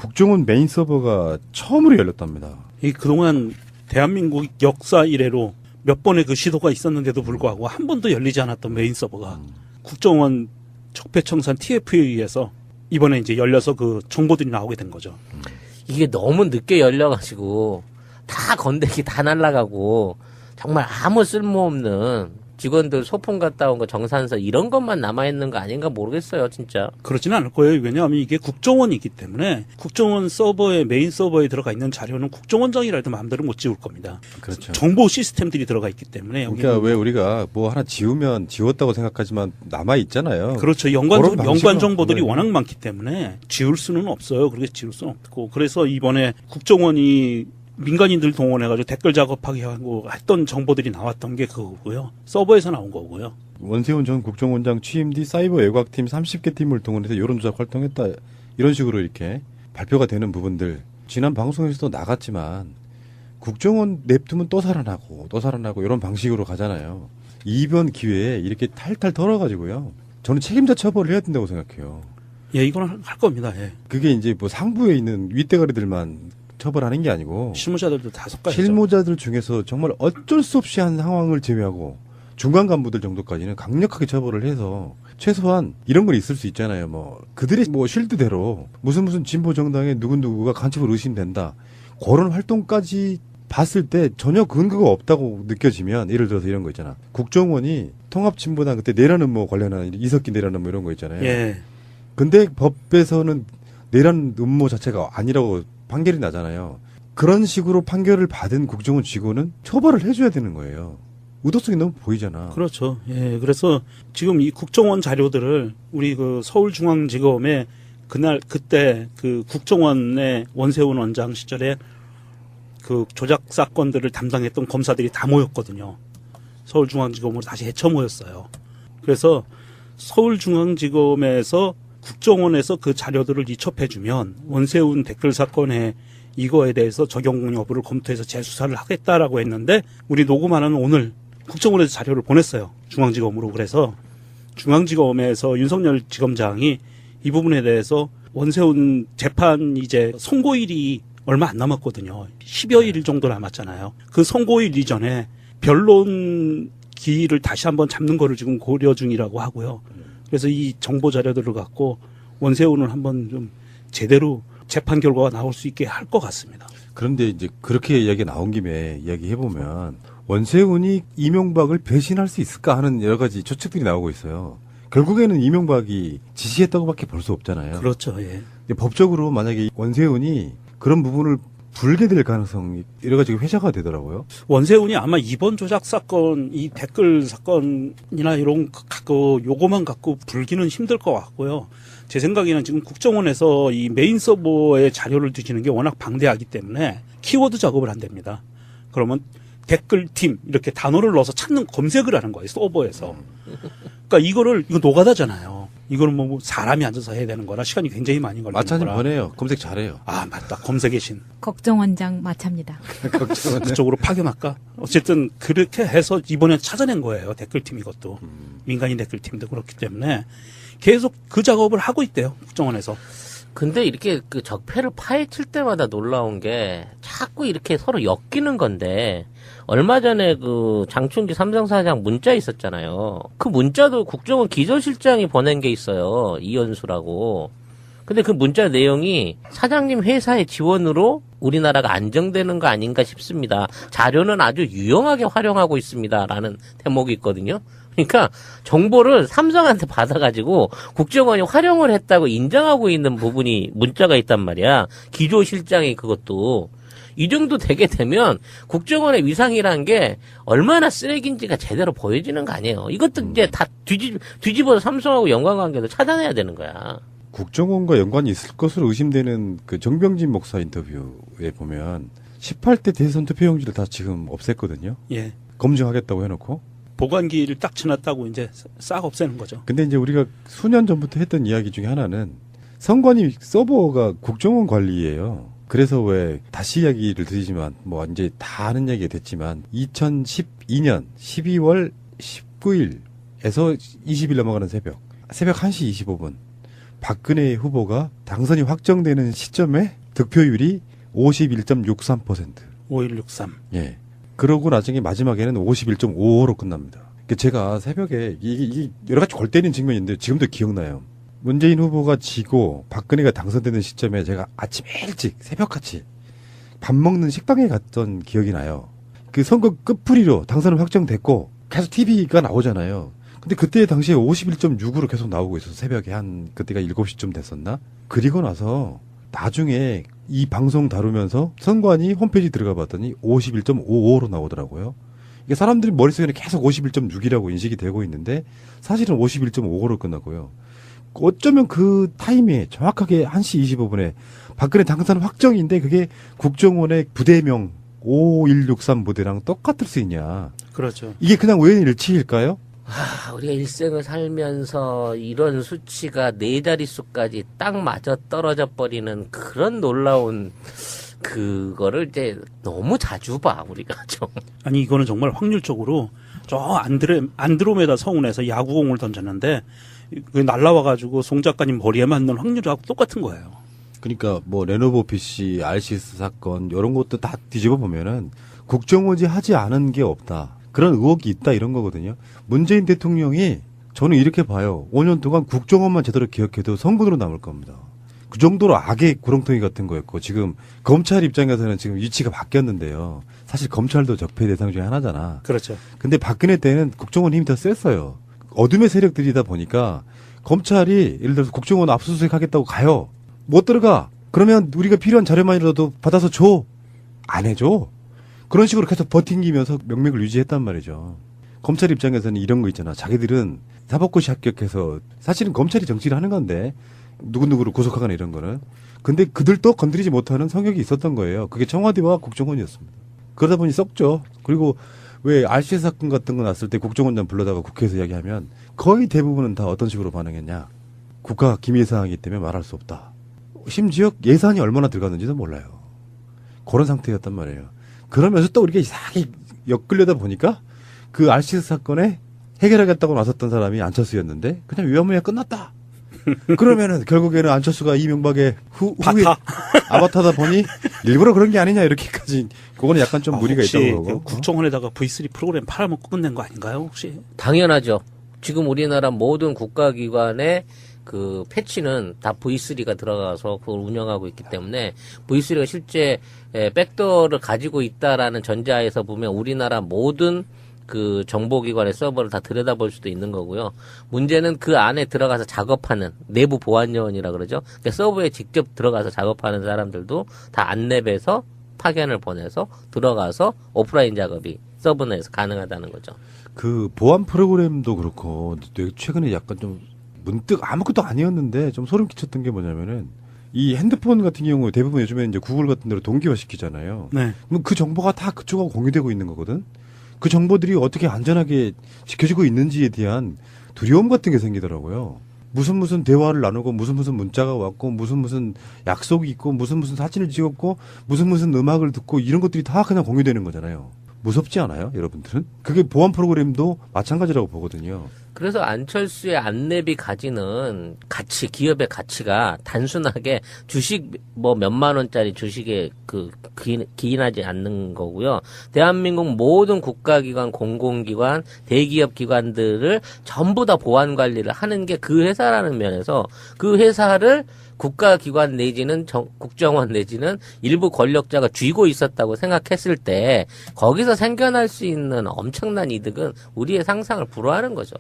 국정원 메인 서버가 처음으로 열렸답니다. 이 그동안 대한민국 역사 이래로 몇 번의 그 시도가 있었는데도 불구하고 한 번도 열리지 않았던 메인 서버가 국정원 적폐청산 TF에 의해서 이번에 이제 열려서 그 정보들이 나오게 된 거죠. 이게 너무 늦게 열려가지고 다 건더기 다 날아가고 정말 아무 쓸모없는 직원들 소품 갔다 온 거 정산서 이런 것만 남아있는 거 아닌가 모르겠어요, 진짜. 그렇지는 않을 거예요. 왜냐하면 이게 국정원이기 때문에 국정원 서버에 메인 서버에 들어가 있는 자료는 국정원장이라도 마음대로 못 지울 겁니다. 그렇죠. 정보 시스템들이 들어가 있기 때문에. 그러니까 왜 우리가 뭐 하나 지우면 지웠다고 생각하지만 남아 있잖아요. 그렇죠. 연관 정보들이 워낙 많기 때문에 지울 수는 없어요. 그렇게 지울 수는 없고. 그래서 이번에 국정원이 민간인들 동원해가지고 댓글 작업하게 하고 했던 정보들이 나왔던 게 그거고요. 서버에서 나온 거고요. 원세훈 전 국정원장 취임 뒤 사이버 외곽팀 30개 팀을 동원해서 여론조작 활동했다. 이런 식으로 이렇게 발표가 되는 부분들. 지난 방송에서도 나갔지만 국정원 냅두면 또 살아나고 이런 방식으로 가잖아요. 이번 기회에 이렇게 탈탈 털어가지고요. 저는 책임자 처벌을 해야 된다고 생각해요. 예, 이건 할 겁니다. 예. 그게 이제 뭐 상부에 있는 윗대가리들만 처벌하는 게 아니고 실무자들도 5가지죠. 실무자들 중에서 정말 어쩔 수 없이 한 상황을 제외하고 중간 간부들 정도까지는 강력하게 처벌을 해서 최소한 이런 건 있을 수 있잖아요. 뭐 그들의 뭐 실드대로 무슨 진보 정당의 누구누구가 간첩을 의심된다. 그런 활동까지 봤을 때 전혀 근거가 없다고 느껴지면 예를 들어서 이런 거 있잖아. 국정원이 통합진보당 그때 내란 음모 관련한 이석기 내란 음모 이런 거 있잖아요. 예. 근데 법에서는 내란 음모 자체가 아니라고 판결이 나잖아요. 그런 식으로 판결을 받은 국정원 직원은 처벌을 해줘야 되는 거예요. 의도성이 너무 보이잖아. 그렇죠. 예. 그래서 지금 이 국정원 자료들을 우리 그 서울중앙지검에 그때 그 국정원의 원세훈 원장 시절에 그 조작 사건들을 담당했던 검사들이 다 모였거든요. 서울중앙지검으로 다시 헤쳐 모였어요. 그래서 서울중앙지검에서 국정원에서 그 자료들을 이첩해주면 원세훈 댓글 사건에 이거에 대해서 적용 여부를 검토해서 재수사를 하겠다라고 했는데 우리 녹음하는 오늘 국정원에서 자료를 보냈어요. 중앙지검으로. 그래서 중앙지검에서 윤석열 지검장이 이 부분에 대해서 원세훈 재판 이제 선고일이 얼마 안 남았거든요. 10여 일 정도 남았잖아요. 그 선고일 이전에 변론 기일을 다시 한번 잡는 거를 지금 고려 중이라고 하고요. 그래서 이 정보 자료들을 갖고 원세훈을 한번 좀 제대로 재판 결과가 나올 수 있게 할 것 같습니다. 그런데 이제 그렇게 이야기가 나온 김에 이야기해보면 원세훈이 이명박을 배신할 수 있을까 하는 여러 가지 추측들이 나오고 있어요. 결국에는 이명박이 지시했다고밖에 볼 수 없잖아요. 그렇죠. 예. 법적으로 만약에 원세훈이 그런 부분을 불게 될 가능성이 여러 가지 회자가 되더라고요. 원세훈이 아마 이번 조작 사건, 이 댓글 사건이나 이런 요거만 갖고 불기는 힘들 것 같고요. 제 생각에는 지금 국정원에서 이 메인 서버에 자료를 뒤지는 게 워낙 방대하기 때문에 키워드 작업을 한답니다. 그러면 댓글팀 이렇게 단어를 넣어서 찾는 검색을 하는 거예요. 서버에서. 그러니까 이거 노가다잖아요. 이거는 뭐 사람이 앉아서 해야 되는 거라 시간이 굉장히 많이 걸리는 거라. 마차님 보내요. 검색 잘해요. 아, 맞다. 검색의 신. 걱정원장 마차입니다. 그쪽으로 파견할까? 어쨌든 그렇게 해서 이번에 찾아낸 거예요. 댓글팀 이것도. 민간인 댓글팀도 그렇기 때문에 계속 그 작업을 하고 있대요. 국정원에서. 근데 이렇게 그 적폐를 파헤칠 때마다 놀라운 게 자꾸 이렇게 서로 엮이는 건데 얼마 전에 그 장충기 삼성사장 문자 있었잖아요. 그 문자도 국정원 기조실장이 보낸 게 있어요. 이현수라고. 근데 그 문자 내용이 사장님 회사의 지원으로 우리나라가 안정되는 거 아닌가 싶습니다. 자료는 아주 유용하게 활용하고 있습니다. 라는 대목이 있거든요. 그러니까 정보를 삼성한테 받아가지고 국정원이 활용을 했다고 인정하고 있는 부분이 문자가 있단 말이야. 기조실장이 그것도. 이 정도 되게 되면 국정원의 위상이란 게 얼마나 쓰레기인지가 제대로 보여지는 거 아니에요. 이것도 이제 다 뒤집어서 삼성하고 연관관계도 차단해야 되는 거야. 국정원과 연관이 있을 것으로 의심되는 그 정병진 목사 인터뷰에 보면 18대 대선 투표용지를 다 지금 없앴거든요. 예. 검증하겠다고 해놓고. 보관기를 딱 지났다고 이제 싹 없애는 거죠. 근데 이제 우리가 수년 전부터 했던 이야기 중에 하나는 선관위 서버가 국정원 관리예요. 그래서 왜 다시 이야기를 드리지만 뭐 이제 다 아는 이야기가 됐지만 2012년 12월 19일에서 20일 넘어가는 새벽 1시 25분 박근혜 후보가 당선이 확정되는 시점에 득표율이 51.63%. 5163. 예. 그러고 나중에 마지막에는 51.55로 끝납니다. 제가 새벽에 이게 여러 가지 골 때리는 측면인데 지금도 기억나요. 문재인 후보가 지고 박근혜가 당선되는 시점에 제가 아침 일찍 새벽같이 밥 먹는 식당에 갔던 기억이 나요. 그 선거 끝풀이로 당선은 확정됐고 계속 TV가 나오잖아요. 근데 그때 당시에 51.6으로 계속 나오고 있어서 새벽에 한 그때가 7시쯤 됐었나? 그리고 나서 나중에 이 방송 다루면서 선관위 홈페이지 들어가 봤더니 51.55로 나오더라고요. 이게 사람들이 머릿속에는 계속 51.6이라고 인식이 되고 있는데 사실은 51.55로 끝나고요. 어쩌면 그 타임에 정확하게 1시 25분에 박근혜 당선 확정인데 그게 국정원의 부대명 5163 부대랑 똑같을 수 있냐. 그렇죠. 이게 그냥 우연의 일치일까요? 우리가 일생을 살면서 이런 수치가 4자릿수까지 딱 맞아 떨어져 버리는 그런 놀라운 그거를 이제 너무 자주 봐, 우리가 좀. 아니, 이거는 정말 확률적으로 저 안드로메다 성운에서 야구공을 던졌는데 그 날라와가지고 송 작가님 머리에 맞는 확률하고 똑같은 거예요. 그러니까 뭐 레노버 PC, RCS 사건 이런 것도 다 뒤집어 보면은 국정원이 하지 않은 게 없다. 그런 의혹이 있다 이런 거거든요. 문재인 대통령이 저는 이렇게 봐요. 5년 동안 국정원만 제대로 기억해도 성분으로 남을 겁니다. 그 정도로 악의 구렁텅이 같은 거였고 지금 검찰 입장에서는 지금 위치가 바뀌었는데요. 사실 검찰도 적폐 대상 중에 하나잖아. 그렇죠. 근데 박근혜 때는 국정원 힘이 더 셌어요. 어둠의 세력들이다 보니까 검찰이 예를 들어서 국정원 압수수색 하겠다고 가요. 못 들어가. 그러면 우리가 필요한 자료만이라도 받아서 줘. 안 해줘. 그런 식으로 계속 버팅기면서 명맥을 유지했단 말이죠. 검찰 입장에서는 이런 거 있잖아. 자기들은 사법고시 합격해서 사실은 검찰이 정치를 하는 건데 누구누구를 구속하거나 이런 거는. 근데 그들도 건드리지 못하는 성역이 있었던 거예요. 그게 청와대와 국정원이었습니다. 그러다 보니 썩죠. 그리고 왜 RCS 사건 같은 거 났을 때 국정원장 불러다가 국회에서 이야기하면 거의 대부분은 다 어떤 식으로 반응했냐. 국가 기밀 사항이기 때문에 말할 수 없다. 심지어 예산이 얼마나 들어갔는지도 몰라요. 그런 상태였단 말이에요. 그러면서 또 우리가 이상하게 엮으려다 보니까 그 RCS 사건에 해결하겠다고 나섰던 사람이 안철수였는데 그냥 위험하게 끝났다. 그러면은 결국에는 안철수가 이명박의 후에 아바타다 보니 일부러 그런 게 아니냐 이렇게까지 그거는 약간 좀 무리가 있다고 그러고. 국정원에다가 V3 프로그램 팔아먹고 끝낸 거 아닌가요 혹시? 당연하죠. 지금 우리나라 모든 국가기관의 그 패치는 다 V3가 들어가서 그걸 운영하고 있기 때문에 V3가 실제 백도어를 가지고 있다라는 전제하에서 보면 우리나라 모든 그 정보기관의 서버를 다 들여다볼 수도 있는 거고요. 문제는 그 안에 들어가서 작업하는 내부 보안요원이라 그러죠. 그러니까 서버에 직접 들어가서 작업하는 사람들도 다 안랩에서 파견을 보내서 들어가서 오프라인 작업이 서버 내에서 가능하다는 거죠. 그 보안 프로그램도 그렇고 최근에 약간 좀 문득 아무것도 아니었는데 좀 소름 끼쳤던 게 뭐냐면은 이 핸드폰 같은 경우 대부분 요즘에 이제 구글 같은 데로 동기화 시키잖아요. 네. 그럼 그 정보가 다 그쪽하고 공유되고 있는 거거든. 그 정보들이 어떻게 안전하게 지켜지고 있는지에 대한 두려움 같은 게 생기더라고요. 무슨 대화를 나누고 무슨 문자가 왔고 무슨 약속이 있고 무슨 사진을 찍었고 무슨 음악을 듣고 이런 것들이 다 그냥 공유되는 거잖아요. 무섭지 않아요, 여러분들은? 그게 보안 프로그램도 마찬가지라고 보거든요. 그래서 안철수의 안랩이 가지는 가치, 기업의 가치가 단순하게 주식 뭐 몇만 원짜리 주식에 기인하지 않는 거고요. 대한민국 모든 국가기관, 공공기관, 대기업 기관들을 전부 다 보안 관리를 하는 게 그 회사라는 면에서 그 회사를 국가기관 내지는 국정원 내지는 일부 권력자가 쥐고 있었다고 생각했을 때 거기서 생겨날 수 있는 엄청난 이득은 우리의 상상을 불허하는 거죠.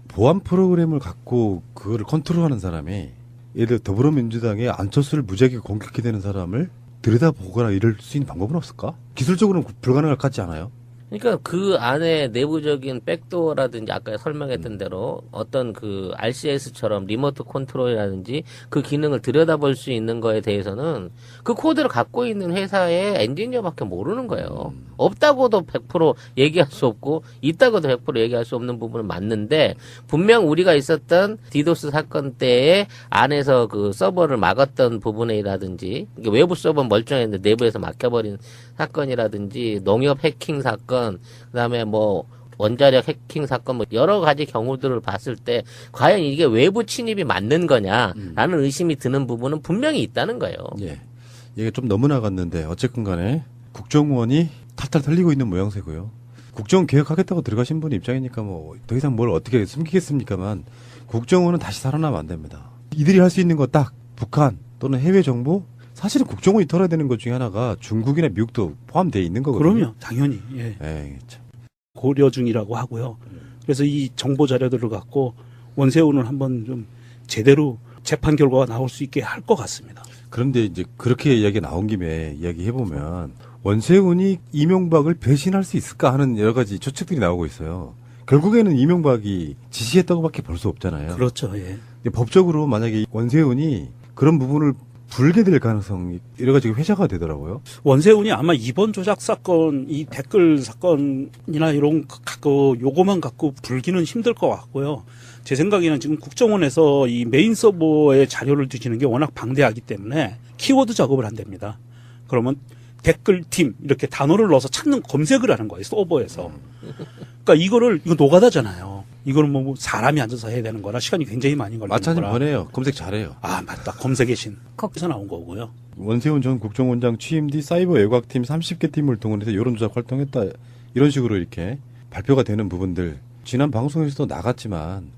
보안 프로그램을 갖고 그거를 컨트롤하는 사람이 예를 들어 더불어민주당의 안철수를 무지하게 공격해 되는 사람을 들여다보거나 이럴 수 있는 방법은 없을까? 기술적으로는 불가능할 것 같지 않아요? 그러니까 그 안에 내부적인 백도어라든지 아까 설명했던 대로 어떤 그 RCS처럼 리모트 컨트롤이라든지 그 기능을 들여다볼 수 있는 거에 대해서는 그 코드를 갖고 있는 회사의 엔지니어밖에 모르는 거예요. 없다고도 100% 얘기할 수 없고 있다고도 100% 얘기할 수 없는 부분은 맞는데 분명 우리가 있었던 디도스 사건 때에 안에서 그 서버를 막았던 부분이라든지 외부 서버는 멀쩡했는데 내부에서 막혀버린 사건이라든지 농협 해킹 사건 그다음에 뭐 원자력 해킹 사건 뭐 여러 가지 경우들을 봤을 때 과연 이게 외부 침입이 맞는 거냐라는 의심이 드는 부분은 분명히 있다는 거예요. 예. 이게 좀 너무 나갔는데 어쨌건 간에 국정원이 탈탈 털리고 있는 모양새고요. 국정원 개혁하겠다고 들어가신 분 입장이니까 뭐 더 이상 뭘 어떻게 숨기겠습니까만 국정원은 다시 살아나면 안 됩니다. 이들이 할 수 있는 거 딱 북한 또는 해외 정보 사실은 국정원이 털어야 되는 것 중에 하나가 중국이나 미국도 포함되어 있는 거거든요. 그럼요, 당연히. 예. 에이, 참. 고려 중이라고 하고요. 그래서 이 정보 자료들을 갖고 원세훈을 한번 좀 제대로 재판 결과가 나올 수 있게 할 것 같습니다. 그런데 이제 그렇게 이야기가 나온 김에 이야기해보면 원세훈이 이명박을 배신할 수 있을까 하는 여러 가지 추측들이 나오고 있어요. 결국에는 이명박이 지시했다고밖에 볼 수 없잖아요. 그렇죠. 예. 근데 법적으로 만약에 원세훈이 그런 부분을 불게 될 가능성이 여러 가지 회자가 되더라고요. 원세훈이 아마 이번 조작 사건, 이 댓글 사건이나 이런 거 요거만 갖고 불기는 힘들 것 같고요. 제 생각에는 지금 국정원에서 이 메인 서버에 자료를 뒤지는 게 워낙 방대하기 때문에 키워드 작업을 한답니다. 그러면 댓글팀 이렇게 단어를 넣어서 찾는 검색을 하는 거예요. 서버에서. 그러니까 이거 노가다잖아요. 이거는 뭐 사람이 앉아서 해야 되는 거라 시간이 굉장히 많이 걸리는 마찬가지 거라. 번해요. 검색 잘해요. 아 맞다. 검색의 신. 거기서 나온 거고요. 원세훈 전 국정원장 취임 뒤 사이버 외곽팀 30개 팀을 동원해서 여론조작 활동했다. 이런 식으로 이렇게 발표가 되는 부분들. 지난 방송에서도 나갔지만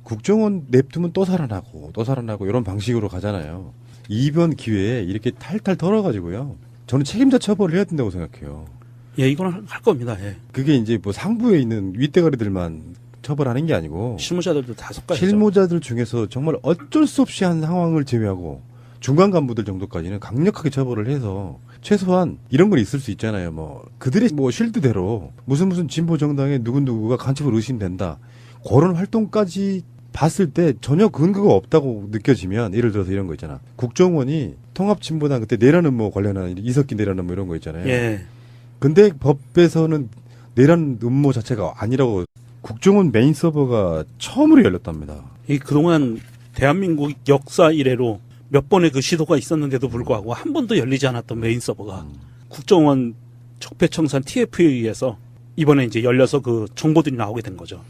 국정원 냅두면 또 살아나고 이런 방식으로 가잖아요. 이번 기회에 이렇게 탈탈 털어가지고요. 저는 책임자 처벌을 해야 된다고 생각해요. 예, 이거는 할 겁니다. 예. 그게 이제 뭐 상부에 있는 윗대가리들만 처벌하는 게 아니고 실무자들도 다 섞어야죠. 실무자들 중에서 정말 어쩔 수 없이 한 상황을 제외하고 중간 간부들 정도까지는 강력하게 처벌을 해서 최소한 이런 건 있을 수 있잖아요. 뭐 그들의 뭐 실드대로 무슨 진보 정당의 누구누구가 간첩을 의심된다. 그런 활동까지 봤을 때 전혀 근거가 없다고 느껴지면 예를 들어서 이런 거 있잖아. 국정원이 통합진보당 그때 내란 음모 관련한 이석기 내란 음모 이런 거 있잖아요. 예. 근데 법에서는 내란 음모 자체가 아니라고 국정원 메인 서버가 처음으로 열렸답니다. 이 그동안 대한민국 역사 이래로 몇 번의 그 시도가 있었는데도 불구하고 한 번도 열리지 않았던 메인 서버가 국정원 적폐청산 TF에 의해서 이번에 이제 열려서 그 정보들이 나오게 된 거죠.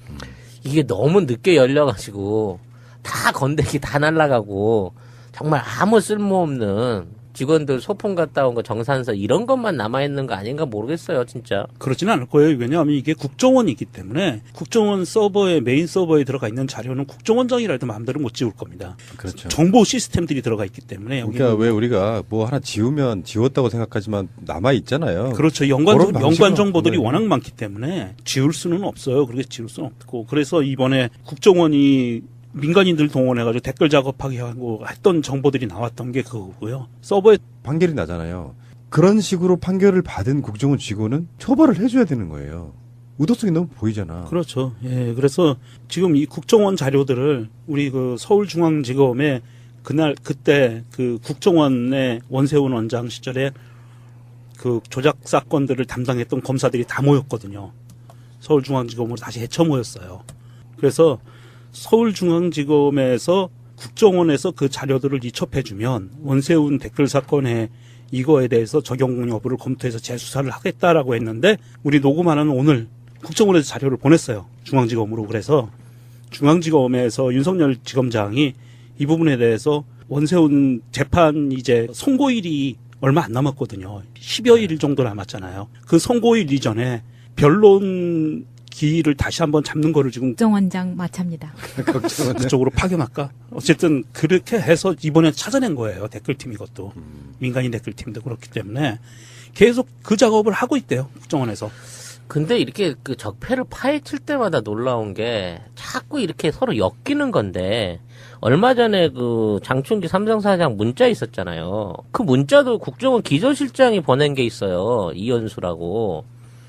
이게 너무 늦게 열려가지고 다 건더기 다 날아가고 정말 아무 쓸모없는 직원들 소품 갔다 온 거 정산서 이런 것만 남아있는 거 아닌가 모르겠어요, 진짜. 그렇지는 않을 거예요. 왜냐하면 이게 국정원이기 때문에 국정원 서버에 메인 서버에 들어가 있는 자료는 국정원장이라도 마음대로 못 지울 겁니다. 그렇죠. 정보 시스템들이 들어가 있기 때문에 여기는 그러니까 왜 우리가 뭐 하나 지우면 지웠다고 생각하지만 남아 있잖아요. 그렇죠. 그런 연관 방식으로 정보들이 보면. 워낙 많기 때문에 지울 수는 없어요. 그렇게 지울 수는 없고. 그래서 이번에 국정원이 민간인들 동원해가지고 댓글 작업하게 하고 했던 정보들이 나왔던 게 그거고요. 서버에 판결이 나잖아요. 그런 식으로 판결을 받은 국정원 직원은 처벌을 해줘야 되는 거예요. 의도성이 너무 보이잖아. 그렇죠. 예. 그래서 지금 이 국정원 자료들을 우리 그 서울중앙지검에 그때 그 국정원의 원세훈 원장 시절에 그 조작 사건들을 담당했던 검사들이 다 모였거든요. 서울중앙지검으로 다시 헤쳐 모였어요. 그래서 서울중앙지검에서 국정원에서 그 자료들을 이첩해주면 원세훈 댓글 사건에 이거에 대해서 적용 여부를 검토해서 재수사를 하겠다라고 했는데 우리 녹음하는 오늘 국정원에서 자료를 보냈어요. 중앙지검으로. 그래서 중앙지검에서 윤석열 지검장이 이 부분에 대해서 원세훈 재판 이제 선고일이 얼마 안 남았거든요. 10여 일 정도 남았잖아요. 그 선고일 이전에 변론 기일을 다시 한번 잡는 거를 지금 국정원장 마차입니다. 그쪽으로 파견할까? 어쨌든 그렇게 해서 이번에 찾아낸 거예요. 댓글팀 이것도. 민간인 댓글팀도 그렇기 때문에 계속 그 작업을 하고 있대요. 국정원에서. 근데 이렇게 그 적폐를 파헤칠 때마다 놀라운 게 자꾸 이렇게 서로 엮이는 건데 얼마 전에 그 장충기 삼성사장 문자 있었잖아요. 그 문자도 국정원 기조실장이 보낸 게 있어요. 이현수라고.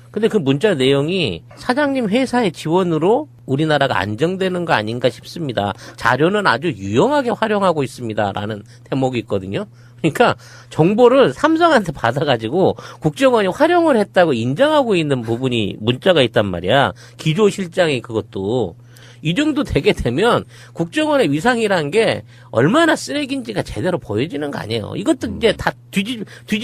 근데 그 문자 내용이 사장님 회사의 지원으로 우리나라가 안정되는 거 아닌가 싶습니다. 자료는 아주 유용하게 활용하고 있습니다. 라는 대목이 있거든요. 그러니까 정보를 삼성한테 받아가지고 국정원이 활용을 했다고 인정하고 있는 부분이 문자가 있단 말이야. 기조실장이 그것도. 이 정도 되게 되면 국정원의 위상이라는 게 얼마나 쓰레기인지가 제대로 보여지는 거 아니에요. 이것도 이제 다 뒤집